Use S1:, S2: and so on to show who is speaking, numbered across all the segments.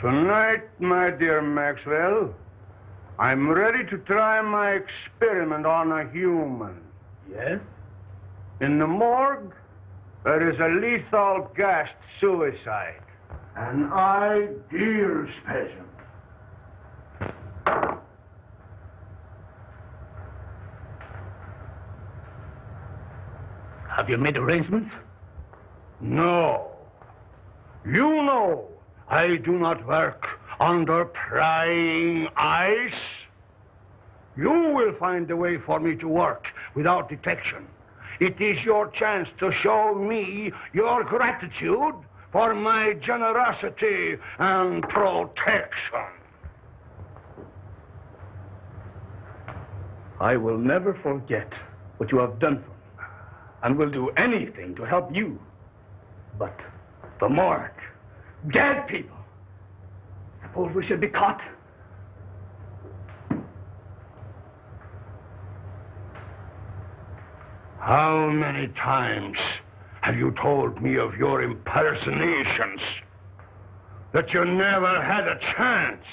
S1: Tonight, my dear Maxwell, I'm ready to try my experiment on a human.
S2: Yes?
S1: In the morgue, there is a lethal gassed suicide. An ideal specimen.
S2: Have you made arrangements?
S1: No. You know I do not work under prying eyes. You will find a way for me to work without detection. It is your chance to show me your gratitude for my generosity and protection.
S2: I will never forget what you have done for me, and will do anything to help you. But the morgue, dead people. Suppose we should be caught?
S1: How many times have you told me of your impersonations? That you never had a chance?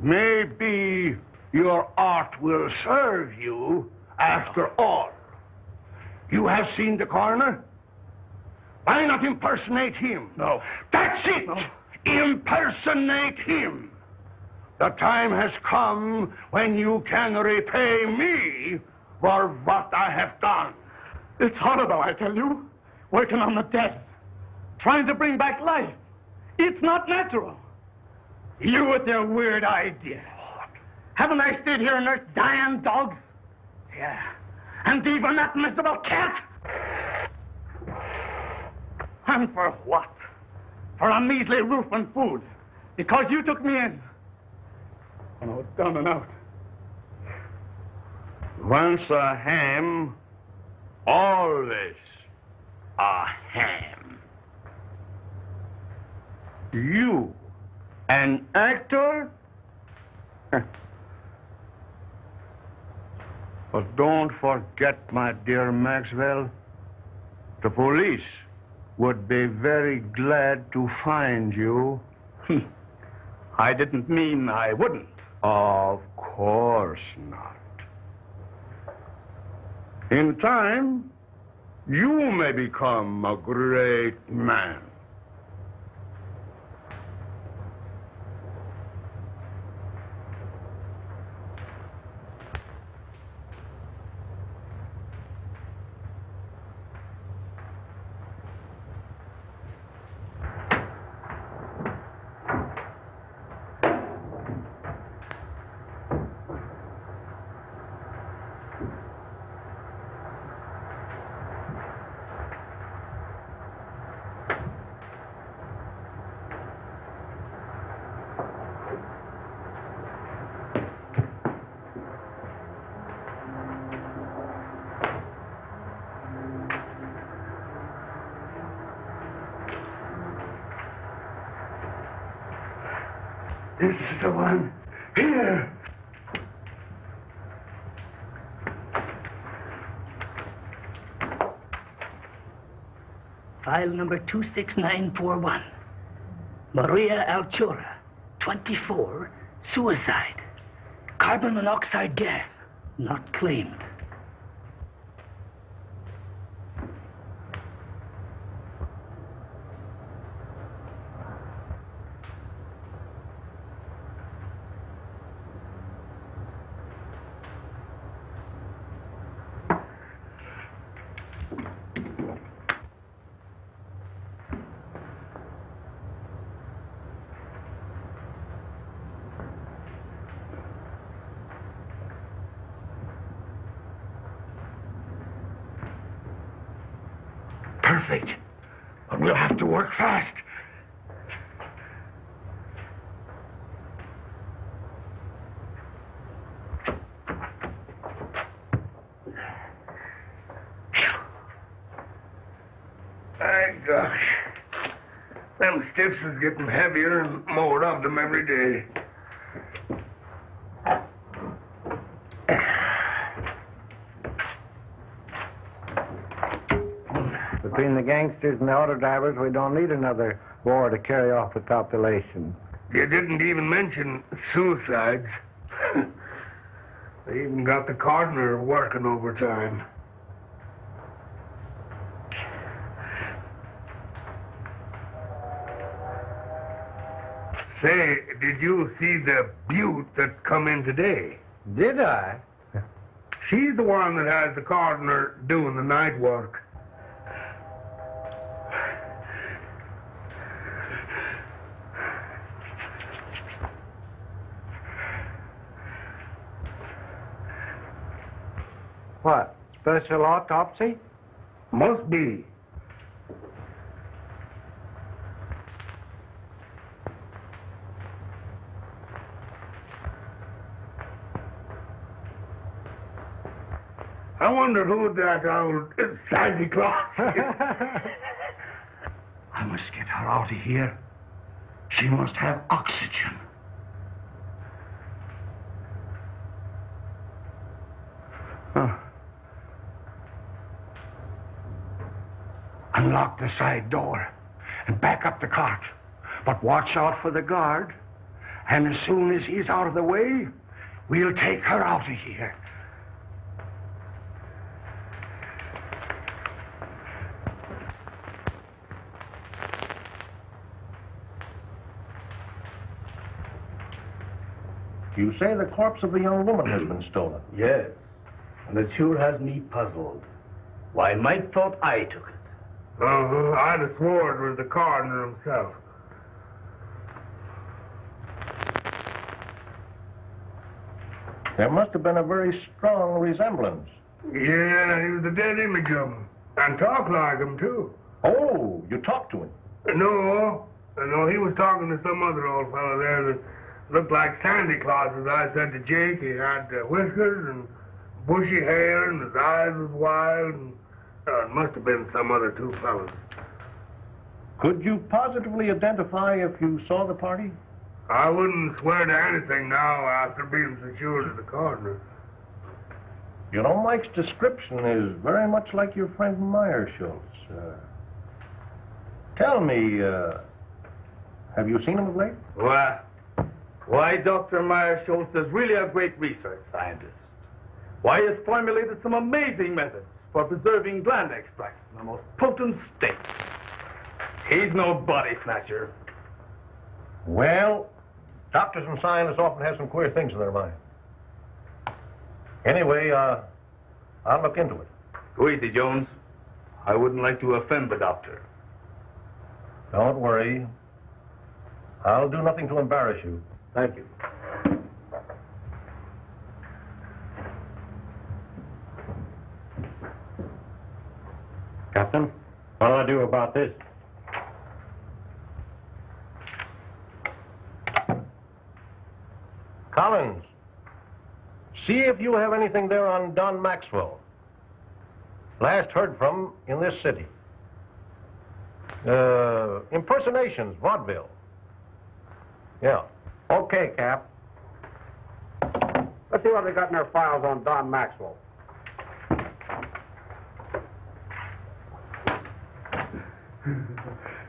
S1: Maybe your art will serve you after all. You have seen the coroner? Why not impersonate him?
S2: No.
S1: That's it!
S2: No.
S1: Impersonate him! The time has come when you can repay me for what I have done.
S2: It's horrible, I tell you. Working on the dead. Trying to bring back life. It's not natural. You with your weird ideas. Haven't I stayed here and nursed dying dogs? Yeah. And even that miserable cat? And for what? For a measly roof and food. Because you took me in. When I was down and out.
S1: Once a ham, always a ham. You, an actor? But don't forget, my dear Maxwell, the police would be very glad to find you.
S2: I didn't mean I wouldn't.
S1: Of course not. In time, you may become a great man. This is the one. Here.
S3: File number 26941. Maria Altura, 24, suicide. Carbon monoxide gas, not claimed.
S1: Perfect. But we'll have to work fast. My gosh. Them stiffs is getting heavier and more of them every day.
S4: Between the gangsters and the auto drivers, we don't need another war to carry off the population.
S1: You didn't even mention suicides. They even got the coroner working overtime. Say, did you see the beaut that come in today?
S4: Did I?
S1: She's the one that has the coroner doing the night work.
S4: What? Special autopsy?
S1: Must be. I wonder who that old Santa Claus is. I must get her out of here. She must have oxygen. Huh. Unlock the side door and back up the cart. But watch out for the guard. And as soon as he's out of the way, we'll take her out of here.
S5: You say the corpse of a young woman has been stolen?
S3: Yes, and it sure has me puzzled. Why, Mike thought I took it.
S1: I'd have sworn it was the coroner himself.
S5: There must have been a very strong resemblance.
S1: Yeah, he was a dead image of him. And talked like him, too.
S5: Oh, you talked to him?
S1: No, he was talking to some other old fellow there that looked like Santa Claus, as I said to Jake. He had whiskers and bushy hair, and his eyes was wild, and it must have been some other two fellows.
S5: Could you positively identify if you saw the party?
S1: I wouldn't swear to anything now after being secured to the coroner.
S5: You know, Mike's description is very much like your friend Meyer Schultz. Tell me, have you seen him of late?
S2: Why, Dr. Meyer Schultz is really a great research scientist. Why, he has formulated some amazing methods for preserving gland extracts in the most potent state. He's no body snatcher.
S5: Well, doctors and scientists often have some queer things in their mind. Anyway, I'll look into it.
S2: Go easy, Jones. I wouldn't like to offend the doctor.
S5: Don't worry. I'll do nothing to embarrass you.
S2: Thank you.
S4: Captain, what do I do about this?
S5: Collins, see if you have anything there on Don Maxwell. Last heard from in this city. Impersonations, vaudeville. Yeah. Okay, Cap.
S4: Let's see what they got in their files on Don Maxwell.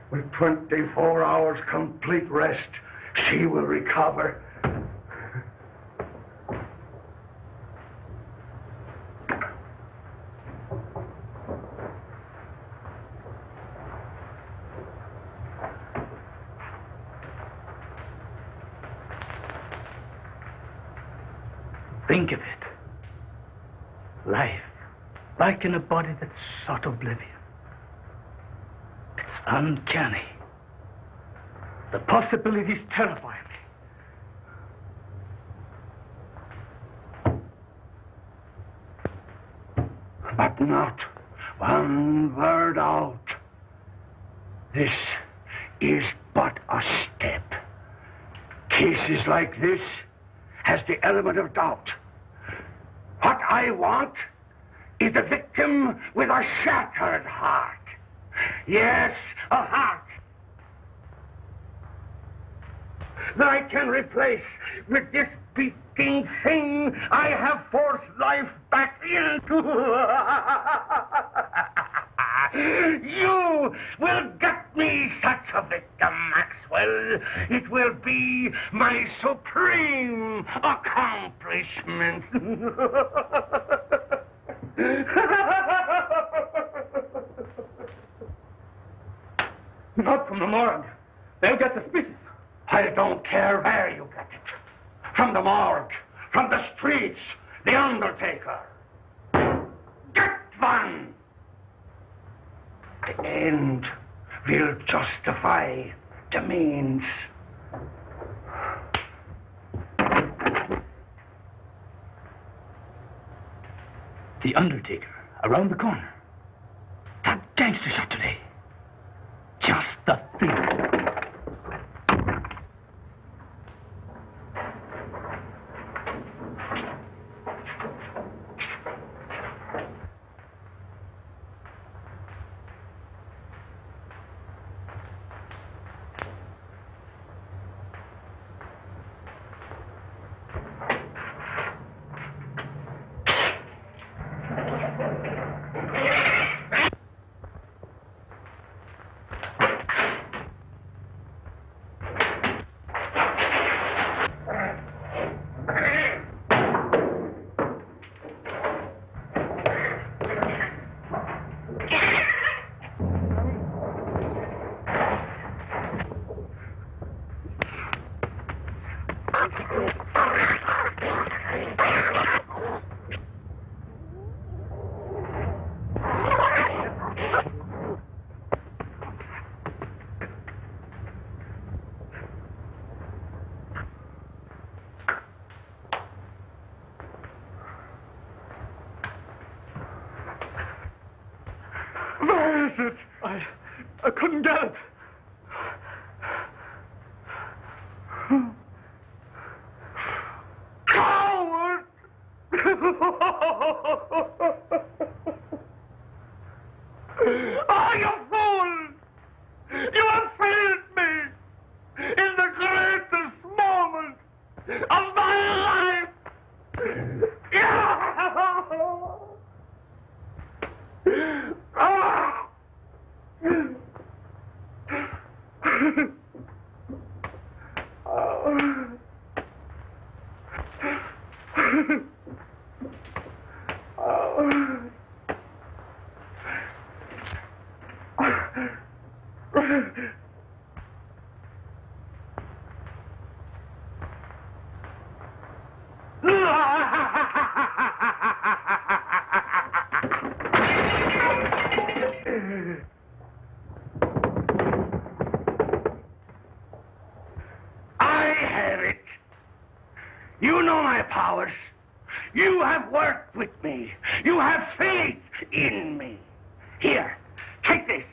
S1: With 24 hours complete rest, she will recover.
S3: Think of it. Life, like in a body that's sought oblivion. It's uncanny. The possibilities terrify me.
S1: But not one word out. This is but a step. Cases like this has the element of doubt. What I want is a victim with a shattered heart. Yes, a heart that I can replace with this beating thing I have forced life back into. You will get me such a victim, Maxwell. It will be my supreme accomplishment.
S2: Not from the morgue. They'll get suspicious.
S1: I don't care where you get it. From the morgue, from the streets, the undertaker. Get one! The end will justify the means.
S3: The undertaker, around the corner. That gangster shot today. Just the thing.
S2: Where is it? I couldn't get it.
S1: Coward! Oh, you fool! You have failed me in the greatest moment of my life! I have it. You know my powers. You have worked with me. You have faith in me. Here, take this.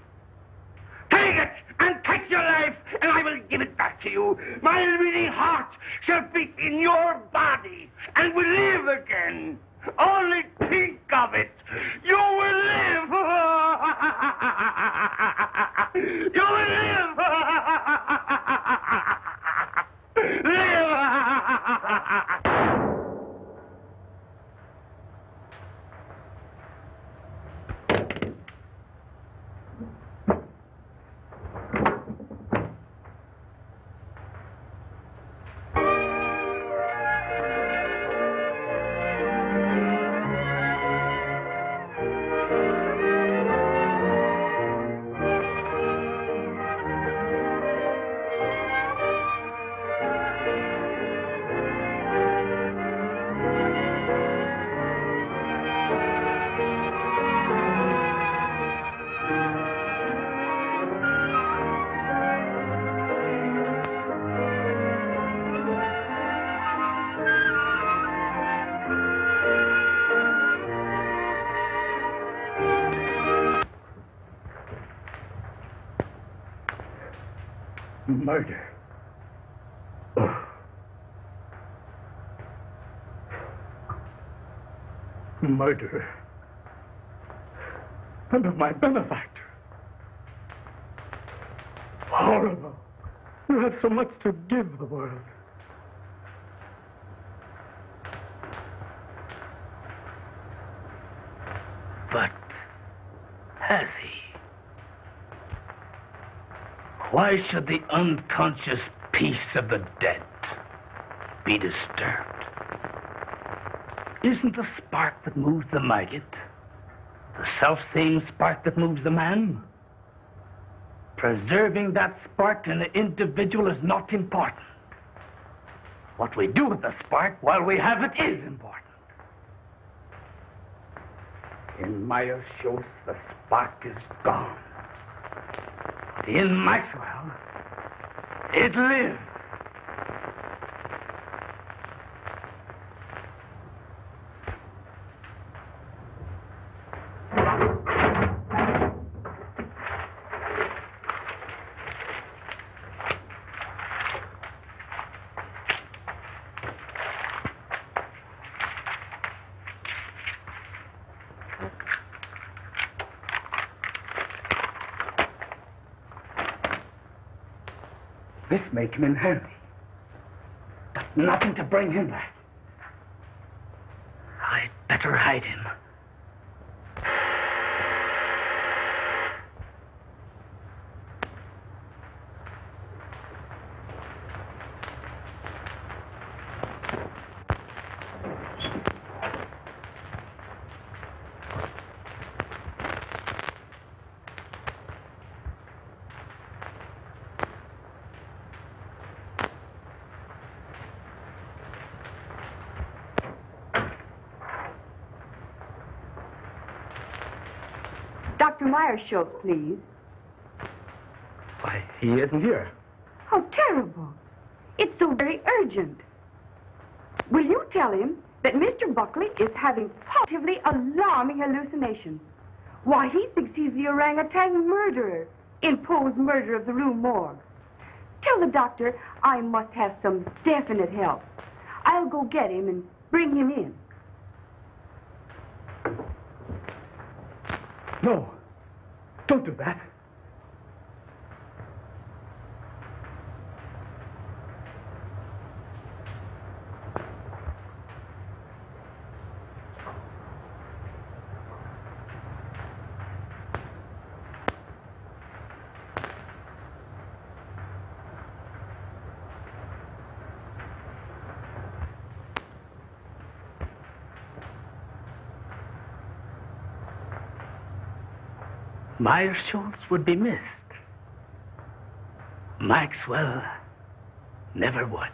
S1: Take it and take your life, and I will give it back to you. My living heart shall beat in your body and will live again. Only think of it. You will live. You will live. Live.
S2: Murder. Murder. And of my benefactor. Horrible. You have so much to give the world.
S3: But has he? Why should the unconscious peace of the dead be disturbed? Isn't the spark that moves the maggot the self-same spark that moves the man? Preserving that spark in the individual is not important. What we do with the spark while we have it is important. In Meyer Schultz, the spark is gone. In Maxwell, it lives. This may come in handy, but nothing to bring him back. I'd better hide him.
S6: Dr. Meyer-Schultz, please.
S3: Why, he isn't here.
S6: How terrible. It's so very urgent. Will you tell him that Mr. Buckley is having positively alarming hallucinations? Why, he thinks he's the orangutan murderer in Poe's murder of the Rue Morgue. Tell the doctor I must have some definite help. I'll go get him and bring him in.
S3: No, don't do that. Meyer-Schultz would be missed. Maxwell never would.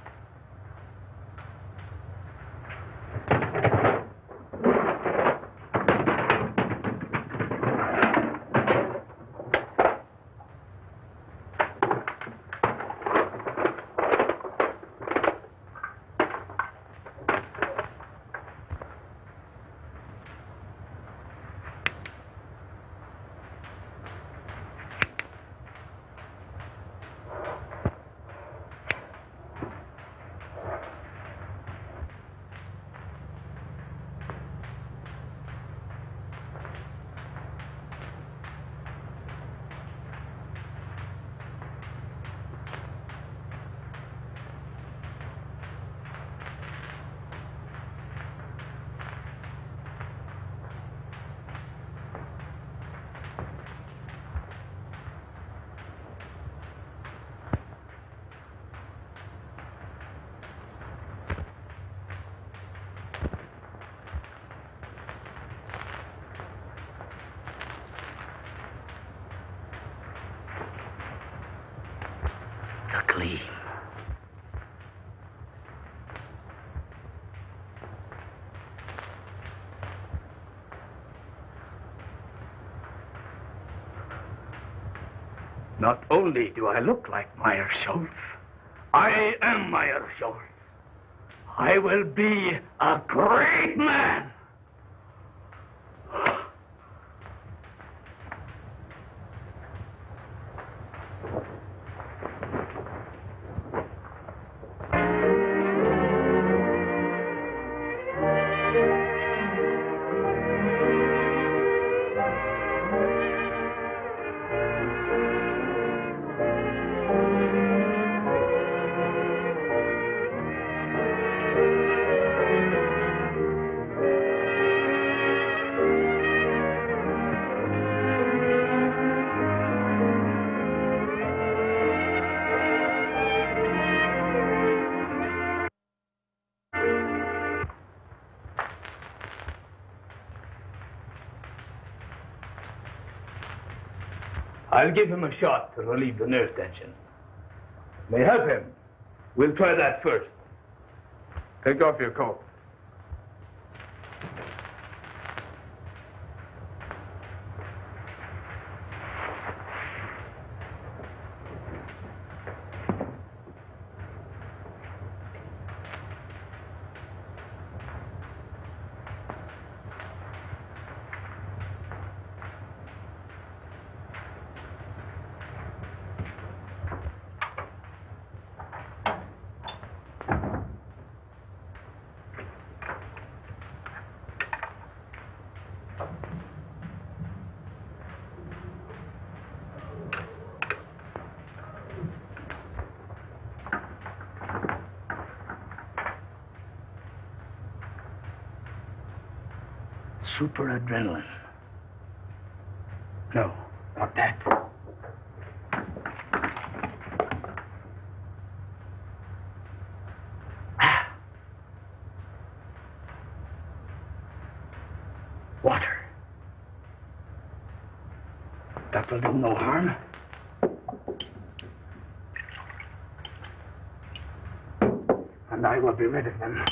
S3: The gleam. Not only do I look like Meyer-Schultz, I am Meyer-Schultz. I will be a great man. I'll give him a shot to relieve the nerve tension. May help him. We'll try that first. Take off your coat. Super adrenaline. No, not that. Water. That will do no harm. And I will be rid of them.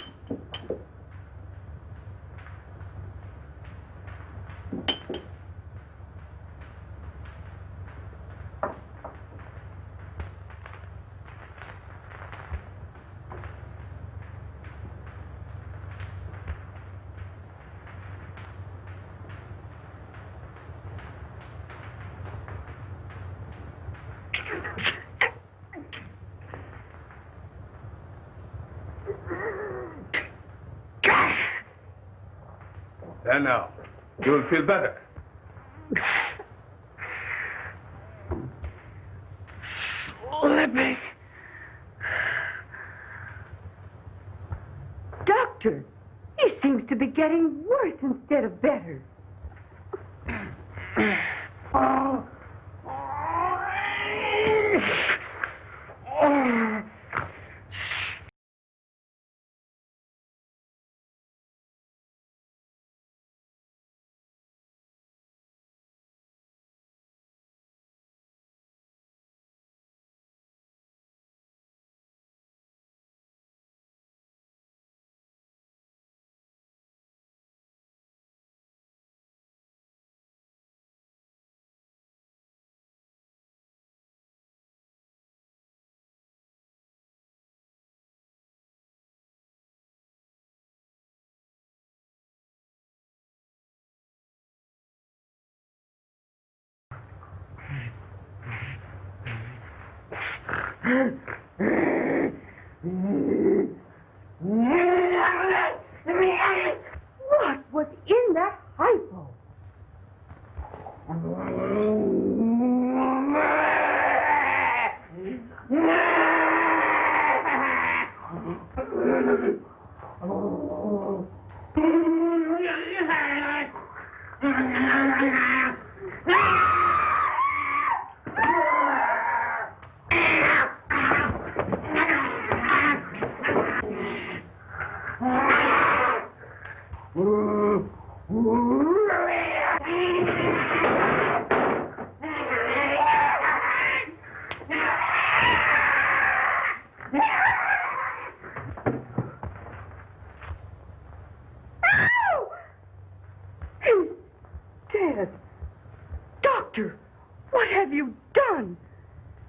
S3: And now, you'll feel better.
S6: Slipping. Doctor, he seems to be getting worse instead of better. What was in that hypo? He's dead. Doctor, what have you done?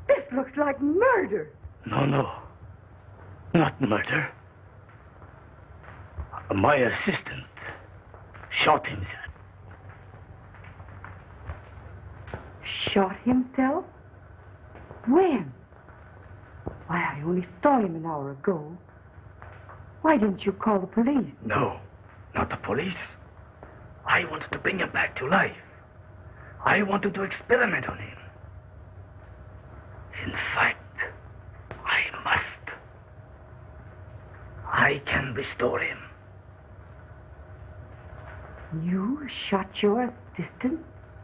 S6: This looks like murder.
S3: No. Not murder. My assistant shot himself.
S6: Shot himself? When? Why, I only saw him an hour ago. Why didn't you call the police?
S3: No, not the police. I wanted to bring him back to life. I wanted to experiment on him. In fact, I must. I can restore him.
S6: You shot your assistant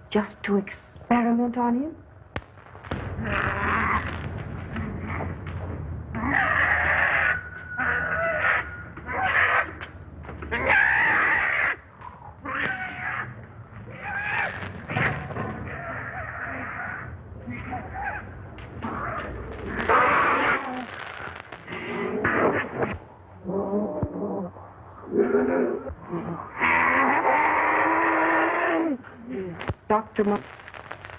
S6: just to experiment on him? Dr.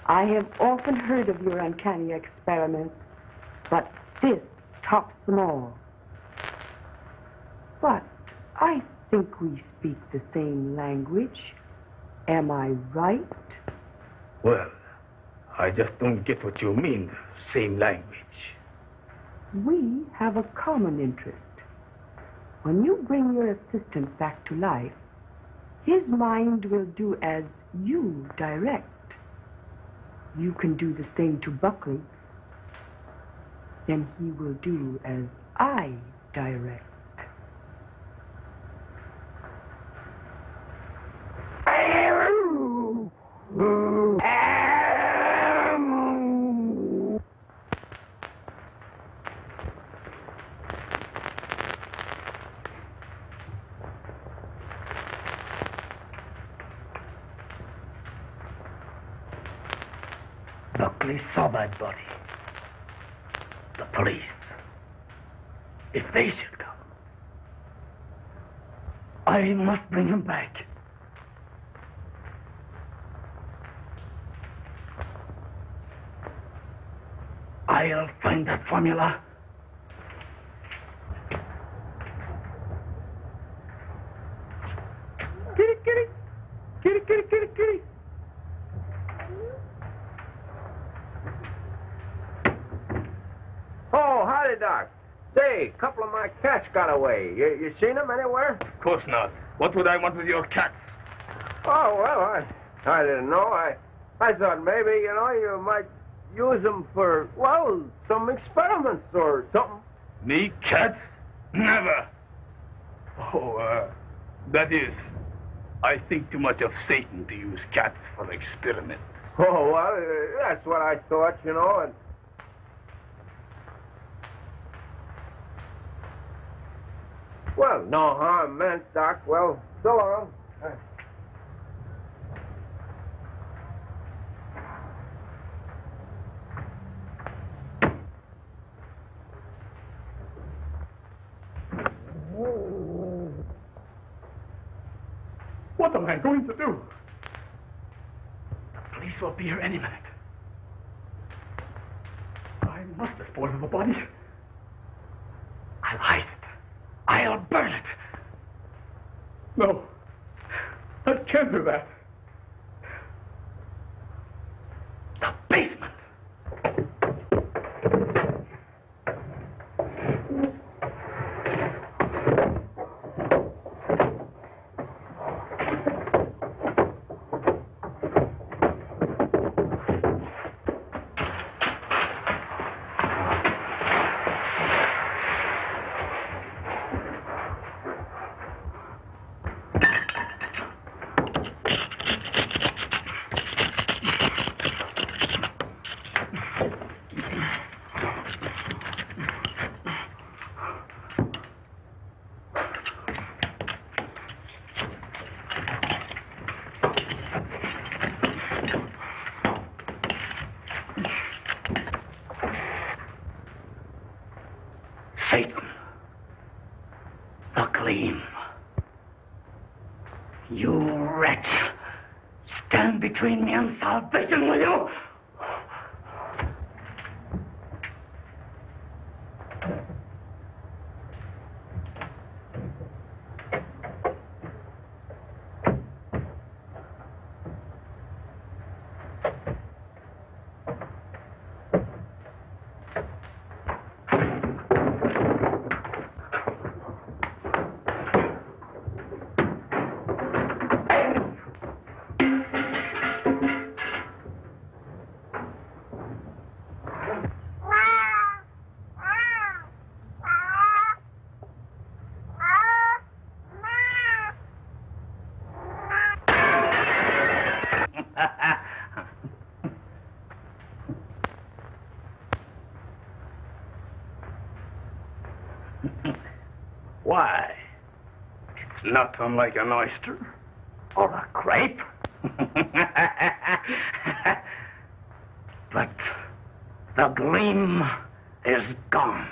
S6: I have often heard of your uncanny experiments, but this tops them all. But I think we speak the same language. Am I right?
S3: Well, I just don't get what you mean, same language.
S6: We have a common interest. When you bring your assistant back to life, his mind will do as you direct. You can do the same to Buckley. Then he will do as I direct.
S3: Buckley saw that body. The police. If they should come, I must bring him back. I'll find that formula.
S2: Kitty, kitty. Kitty, kitty, kitty, kitty.
S5: Oh, howdy, Doc. Say, a couple of my cats got away. You seen them anywhere?
S3: Of course not. What would I want with your cats?
S5: Oh, well, I didn't know. I thought maybe, you might use them for, well, some experiments or something.
S3: Me, cats? Never. Oh, that is, I think too much of Satan to use cats for experiments.
S5: Oh, well, that's what I thought, and... Well, no harm meant, Doc. Well, so long.
S2: What am I going to do?
S3: The police will be here any minute.
S2: I must dispose of the body.
S3: I'll hide it. I'll burn it.
S2: No, I can't do that.
S3: The basement. Satan, the gleam. You wretch, stand between me and salvation, will you? Why? It's not unlike an oyster or a grape. But The gleam is gone.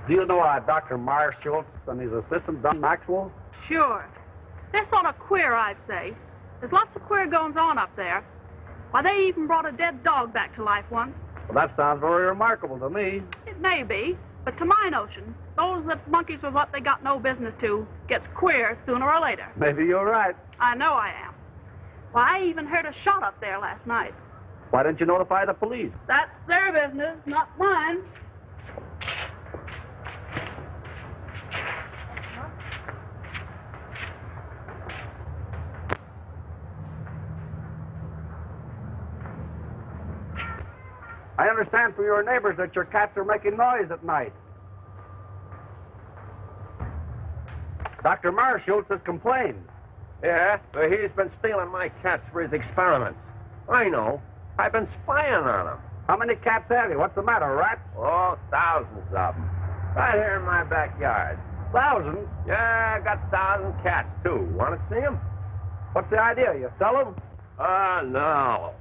S7: Do you know Dr. Marshall and his assistant, Don Maxwell?
S8: Sure. They're sort of queer, I'd say. There's lots of queer goings-on up there. Why, they even brought a dead dog back to life once.
S7: Well, that sounds very remarkable to me.
S8: It may be, but to my notion, those that monkeys with what they got no business to gets queer sooner or later.
S7: Maybe you're right.
S8: I know I am. Why, I even heard a shot up there last night.
S7: Why didn't you notify the police?
S8: That's their business, not mine.
S7: I understand from your neighbors that your cats are making noise at night. Dr. Marshall has complained.
S5: Yeah, but he's been stealing my cats for his experiments. I know. I've been spying on him.
S7: How many cats have you? What's the matter, rats?
S5: Oh, thousands of them. Right here in my backyard.
S7: Thousands?
S5: Yeah, I got 1,000 cats, too. Want to see them?
S7: What's the idea? You sell them?
S5: No.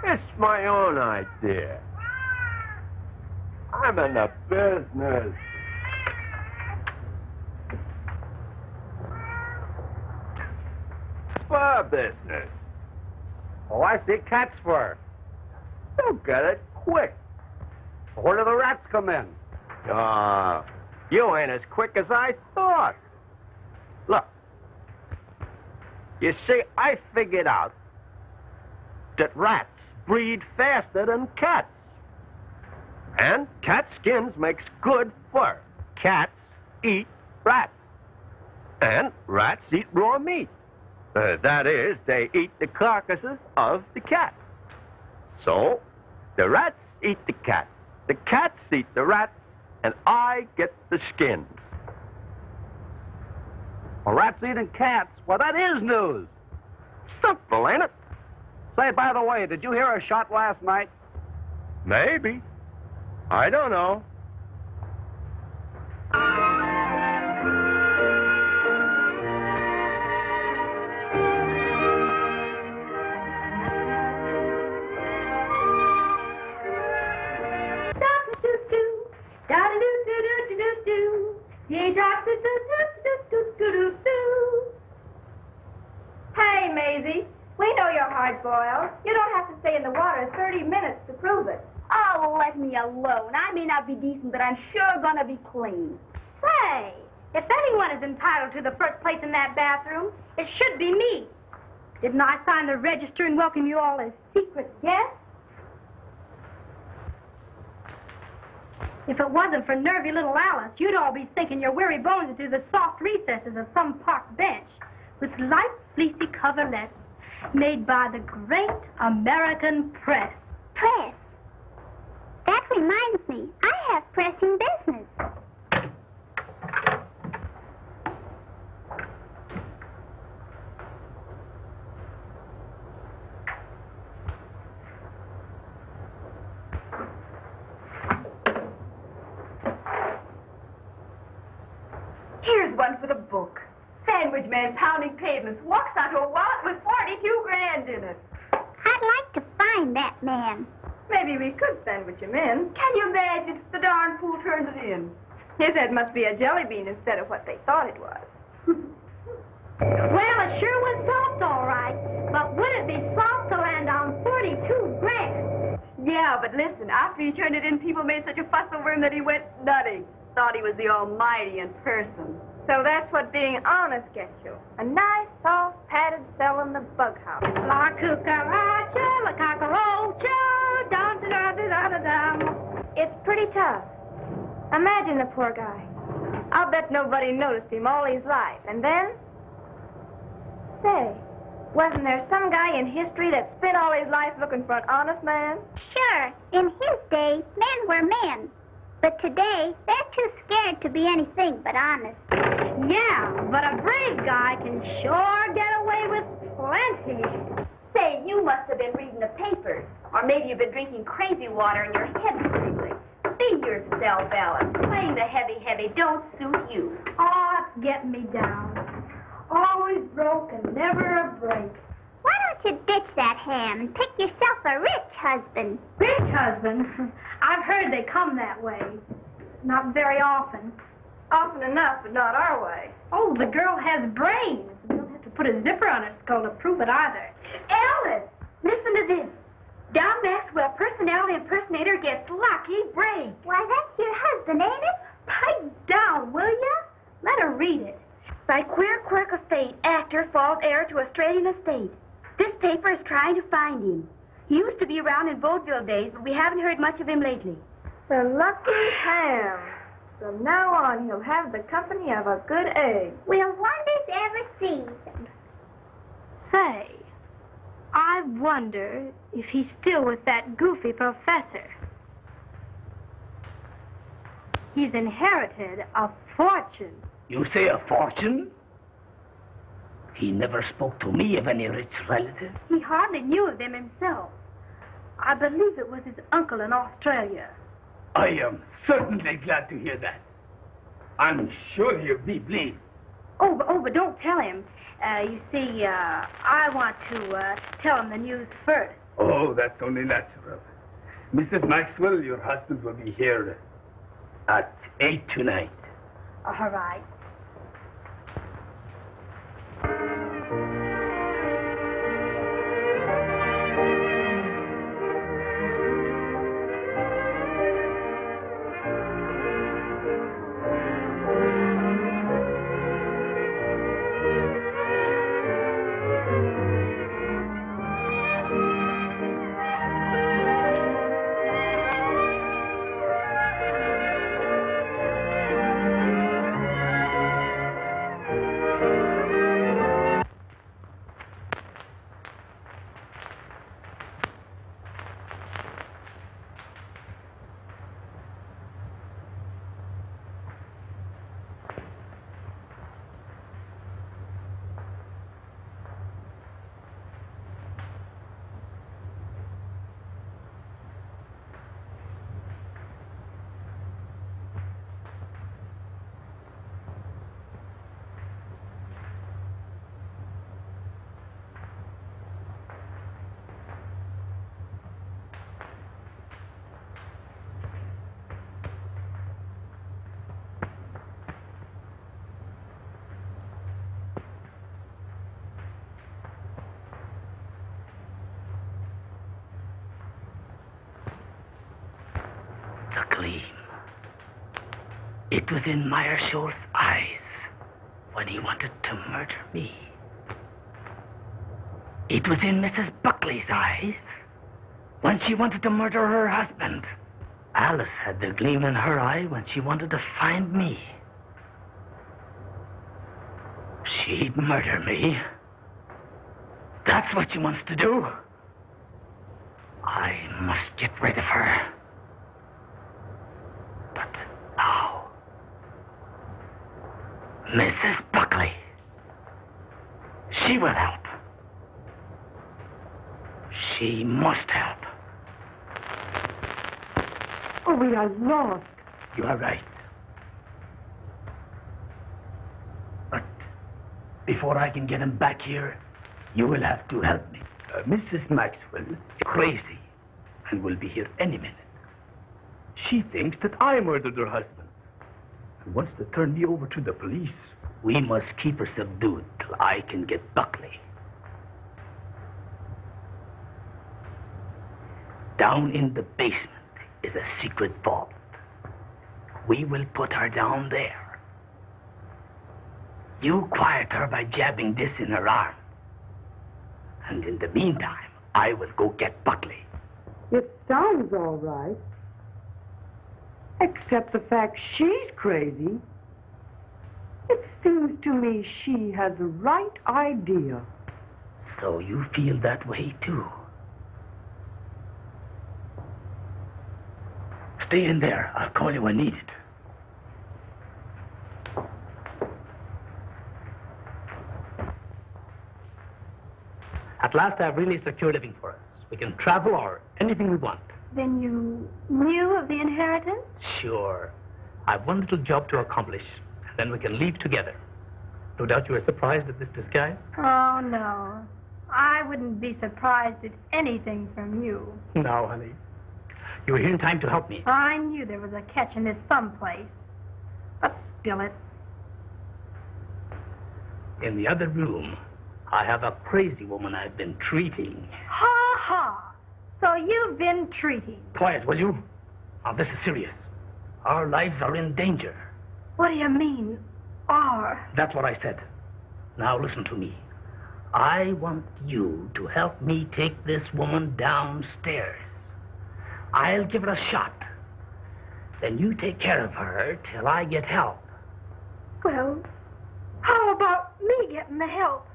S5: It's my own idea. I'm in the business. For business.
S7: Oh, I see. Cat's fur.
S5: You'll get it quick.
S7: Where do the rats come in?
S5: You ain't as quick as I thought. Look. You see, I figured out that rats breed faster than cats. And cat skins makes good fur. Cats eat rats. And rats eat raw meat. That is, they eat the carcasses of the cats. So, the rats eat the cats. The cats eat the rats, and I get the skins.
S7: Well, rats eating cats? Well, that is news.
S5: Simple, ain't it?
S7: Say, by the way, did you hear a shot last night?
S5: Maybe. I don't know.
S6: Hey, Maisie, we know you're hard-boiled. You don't have to stay in the water 30 minutes to prove it.
S9: Oh, let me alone. I may not be decent, but I'm sure gonna be clean.
S6: Say, if anyone is entitled to the first place in that bathroom, it should be me. Didn't I sign the register and welcome you all as secret guests? If it wasn't for nervy little Alice, you'd all be sinking your weary bones into the soft recesses of some park bench with light, fleecy coverlets made by the great American press.
S9: Press. That reminds me, I have pressing business.
S6: the book. Sandwich man pounding pavements, walks out to a wallet with 42 grand in it.
S9: I'd like to find that man.
S6: Maybe we could sandwich him in. Can you imagine? The darn fool turned it in. His head must be a jelly bean instead of what they thought it was.
S9: Well, it sure was soft, all right. But would it be soft to land on 42 grand?
S6: Yeah, but listen, after he turned it in, people made such a fuss over him that he went nutty. Thought he was the Almighty in person. So that's what being honest gets you. A nice, soft, padded cell in the bug house.
S9: La cucaracha, la cockroacha, dum-da-da-da-da-dum.
S6: It's pretty tough. Imagine the poor guy. I'll bet nobody noticed him all his life. And then? Say, wasn't there some guy in history that spent all his life looking for an honest man?
S9: Sure, in his day, men were men. But today, they're too scared to be anything but honest.
S6: Yeah, but a brave guy can sure get away with plenty. Say, you must have been reading the papers. Or maybe you've been drinking crazy water and your head's tingling. Be yourself, Alice. Playing the heavy don't suit you.
S9: Oh, it's getting me down. Always broke and never a break. Why don't you ditch that ham and pick yourself a rich husband?
S10: Rich husband? I've heard they come that way. Not very often.
S6: Often enough, but not our way.
S10: Oh, the girl has brains. You don't have to put a zipper on her skull to prove it either.
S6: Alice, listen to this. Don Maxwell, personality impersonator, gets lucky break.
S9: Why, that's your husband, ain't it?
S10: Pipe down, will ya? Let her read it.
S6: By queer quirk of fate, actor falls heir to Australian estate. This paper is trying to find him. He used to be around in vaudeville days, but we haven't heard much of him lately. The lucky ham. From now on, he'll have the company of a good egg.
S9: Will wonders ever cease?
S10: Say, I wonder if he's still with that goofy professor. He's inherited a fortune.
S3: You say a fortune? He never spoke to me of any rich relative.
S10: He hardly knew of them himself. I believe it was his uncle in Australia.
S3: I am certainly glad to hear that. I'm sure you'll be pleased.
S10: But don't tell him. You see, I want to tell him the news first.
S3: Oh, that's only natural. Mrs. Maxwell, your husband will be here at 8 tonight.
S10: All right.
S3: The gleam. It was in Meyershaw's eyes when he wanted to murder me. It was in Mrs. Buckley's eyes when she wanted to murder her husband. Alice had the gleam in her eye when she wanted to find me. She'd murder me. That's what she wants to do. I must get rid of her. But how? Mrs. Buckley. She will help. She must help.
S10: Oh, we are lost.
S3: You are right. Before I can get him back here, you will have to help me. Mrs. Maxwell is crazy and will be here any minute. She thinks that I murdered her husband and wants to turn me over to the police. We must keep her subdued till I can get Buckley. Down in the basement is a secret vault. We will put her down there. You quiet her by jabbing this in her arm. And in the meantime, I will go get Buckley.
S6: It sounds all right. Except the fact she's crazy. It seems to me she has the right idea.
S3: So you feel that way, too? Stay in there. I'll call you when needed. At last, I've really secured living for us. We can travel or anything we want.
S10: Then you knew of the inheritance?
S3: Sure. I've one little job to accomplish, and then we can leave together. No doubt you were surprised at this disguise?
S10: Oh, no. I wouldn't be surprised at anything from you.
S3: No, honey. You were here in time to help me.
S10: I knew there was a catch in this someplace. But spill it.
S3: In the other room, I have a crazy woman I've been treating.
S10: Ha ha! So you've been treating.
S3: Quiet, will you? Now, this is serious. Our lives are in danger.
S10: What do you mean, are?
S3: That's what I said. Now, listen to me. I want you to help me take this woman downstairs. I'll give her a shot. Then you take care of her till I get help.
S10: Well, how about me getting the help?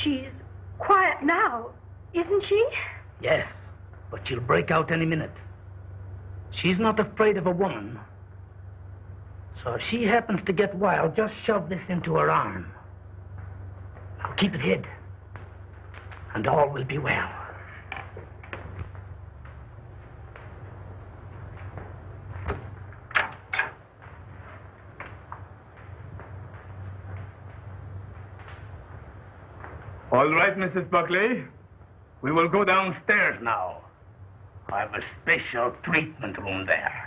S10: She's quiet now, isn't she?
S3: Yes, but she'll break out any minute. She's not afraid of a woman. So if she happens to get wild, just shove this into her arm. Now keep it hid, and all will be well.
S2: All right, Mrs. Buckley. We will go downstairs now.
S3: I have a special treatment room there.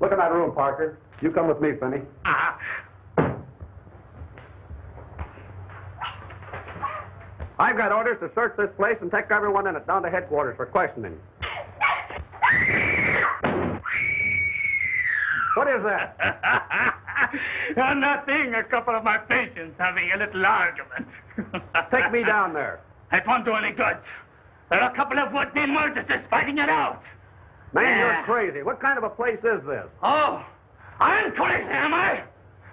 S7: Look at that room, Parker. You come with me, Finney. I've got orders to search this place and take everyone in it down to headquarters for questioning. What is that?
S2: Nothing. A couple of my patients having a little argument.
S7: Take me down there.
S2: It won't do any good. There are a couple of would-be murderers fighting it out.
S7: Man, you're crazy. What kind of a place is this?
S2: Oh, I'm crazy, am I?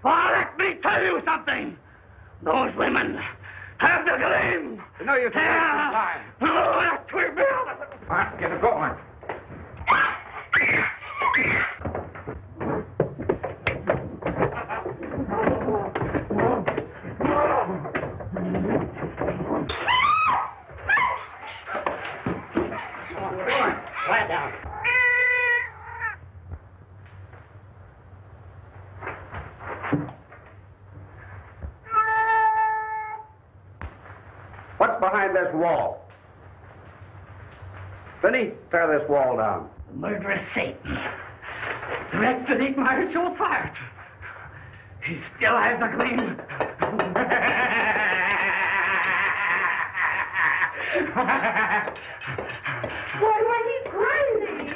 S2: Well, let me tell you something. Those women have the gleam.
S7: No, you can waste some time.
S2: Oh, that will be
S7: All right, get it going. Quiet down. What's behind this wall? Finney, tear this wall down.
S2: Murderous Satan. Rex to eat my soul fired. He still has the gleam.
S6: Why, he's crazy.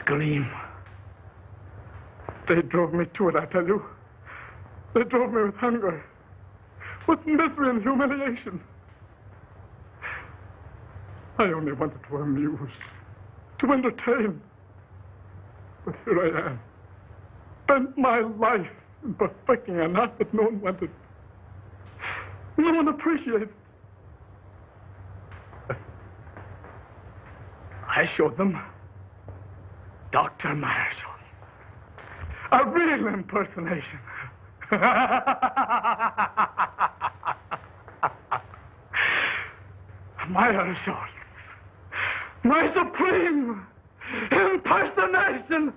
S2: Gleam. They drove me to it, I tell you. They drove me with hunger, with misery and humiliation. I only wanted to amuse, to entertain. But here I am, spent my life in perfecting an art that no one wanted. No one appreciated. I showed them Dr. Marshall. A real impersonation. Marshall. My supreme impersonation.